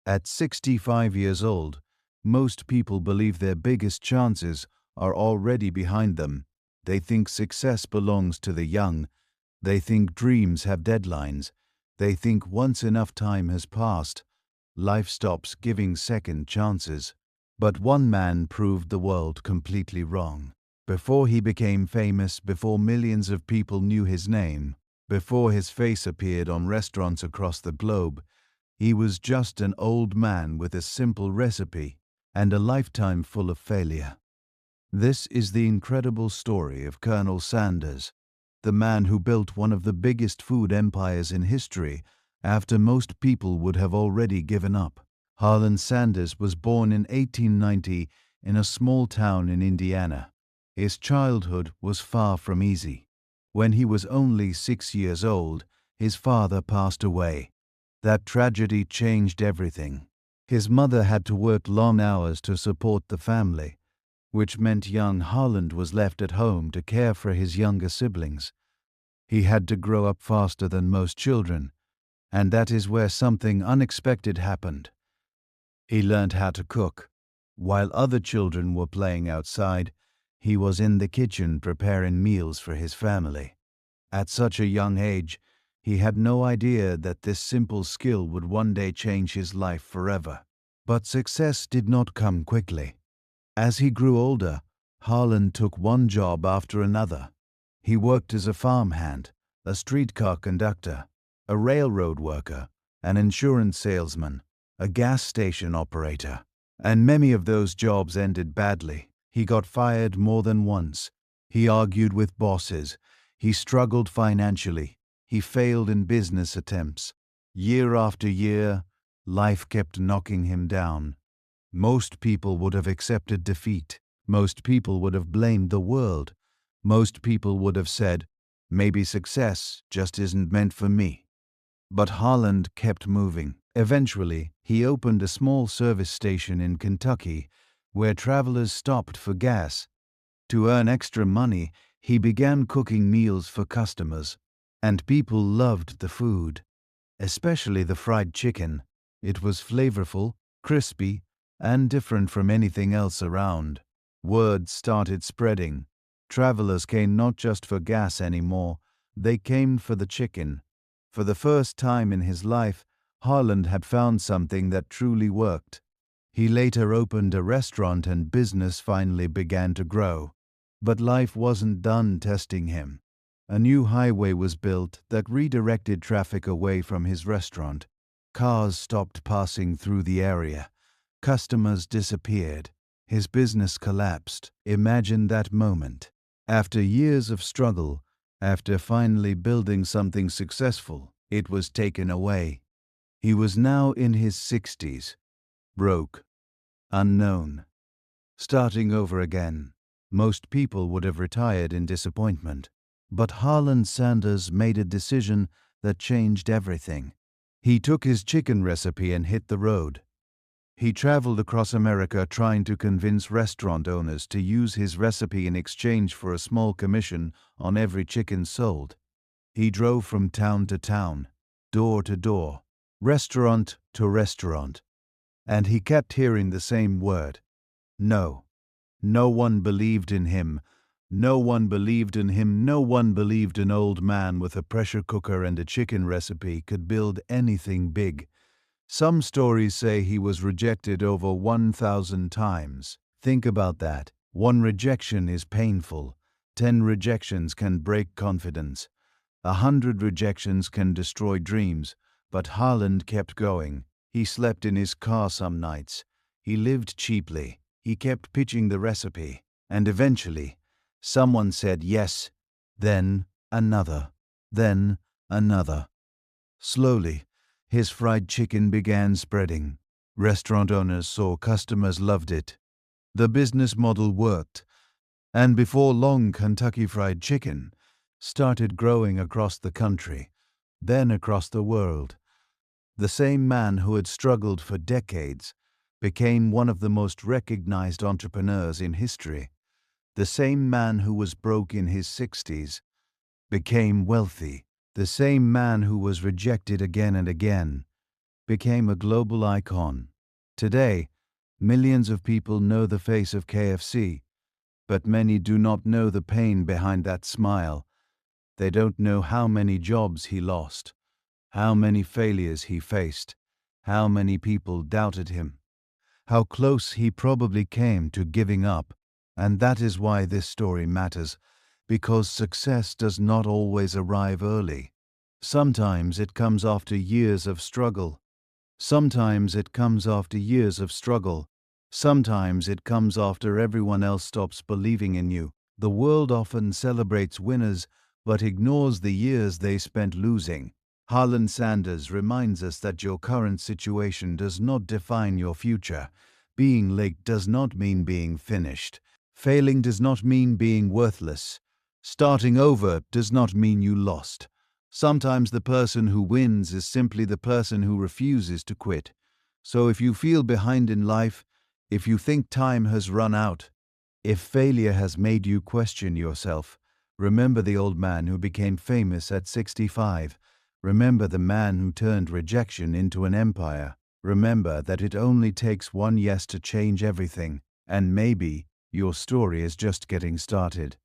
At 65 years old, most people believe their biggest chances are already behind them. They think success belongs to the young. They think dreams have deadlines. They think once enough time has passed, life stops giving second chances. But one man proved the world completely wrong. Before he became famous, before millions of people knew his name, before his face appeared on restaurants across the globe, he was just an old man with a simple recipe and a lifetime full of failure. This is the incredible story of Colonel Sanders, the man who built one of the biggest food empires in history after most people would have already given up. Harlan Sanders was born in 1890 in a small town in Indiana. His childhood was far from easy. When he was only 6 years old, his father passed away. That tragedy changed everything. His mother had to work long hours to support the family, which meant young Harlan was left at home to care for his younger siblings. He had to grow up faster than most children, and that is where something unexpected happened. He learned how to cook. While other children were playing outside, he was in the kitchen preparing meals for his family. At such a young age, he had no idea that this simple skill would one day change his life forever. But success did not come quickly. As he grew older, Harlan took one job after another. He worked as a farmhand, a streetcar conductor, a railroad worker, an insurance salesman, a gas station operator, and many of those jobs ended badly. He got fired more than once. He argued with bosses. He struggled financially. He failed in business attempts. Year after year, life kept knocking him down. Most people would have accepted defeat. Most people would have blamed the world. Most people would have said, maybe success just isn't meant for me. But Harlan kept moving. Eventually, he opened a small service station in Kentucky where travelers stopped for gas. To earn extra money, he began cooking meals for customers, and people loved the food, especially the fried chicken. It was flavorful, crispy, and different from anything else around. Word started spreading. Travelers came not just for gas anymore, they came for the chicken. For the first time in his life, Harlan had found something that truly worked. He later opened a restaurant and business finally began to grow. But life wasn't done testing him. A new highway was built that redirected traffic away from his restaurant. Cars stopped passing through the area. Customers disappeared. His business collapsed. Imagine that moment. After years of struggle, after finally building something successful, it was taken away. He was now in his 60s, broke, unknown, starting over again. Most people would have retired in disappointment. But Harlan Sanders made a decision that changed everything. He took his chicken recipe and hit the road. He traveled across America trying to convince restaurant owners to use his recipe in exchange for a small commission on every chicken sold. He drove from town to town, door to door, restaurant to restaurant, and he kept hearing the same word: no. No one believed in him. No one believed in him. No one believed an old man with a pressure cooker and a chicken recipe could build anything big. Some stories say he was rejected over 1,000 times. Think about that. One rejection is painful. 10 rejections can break confidence. 100 rejections can destroy dreams. But Harlan kept going. He slept in his car some nights. He lived cheaply. He kept pitching the recipe. And eventually, someone said yes. Then another. Then another. Slowly, his fried chicken began spreading. Restaurant owners saw customers loved it. The business model worked. And before long, Kentucky Fried Chicken started growing across the country, then across the world. The same man who had struggled for decades became one of the most recognized entrepreneurs in history. The same man who was broke in his 60s became wealthy. The same man who was rejected again and again became a global icon. Today, millions of people know the face of KFC, but many do not know the pain behind that smile. They don't know how many jobs he lost, how many failures he faced, how many people doubted him, how close he probably came to giving up. And that is why this story matters, because success does not always arrive early. Sometimes it comes after years of struggle. Sometimes it comes after years of struggle. Sometimes it comes after everyone else stops believing in you. The world often celebrates winners but ignores the years they spent losing. Harlan Sanders reminds us that your current situation does not define your future. Being late does not mean being finished. Failing does not mean being worthless. Starting over does not mean you lost. Sometimes the person who wins is simply the person who refuses to quit. So if you feel behind in life, if you think time has run out, if failure has made you question yourself, remember the old man who became famous at 65. Remember the man who turned rejection into an empire. Remember that it only takes one yes to change everything, and maybe your story is just getting started.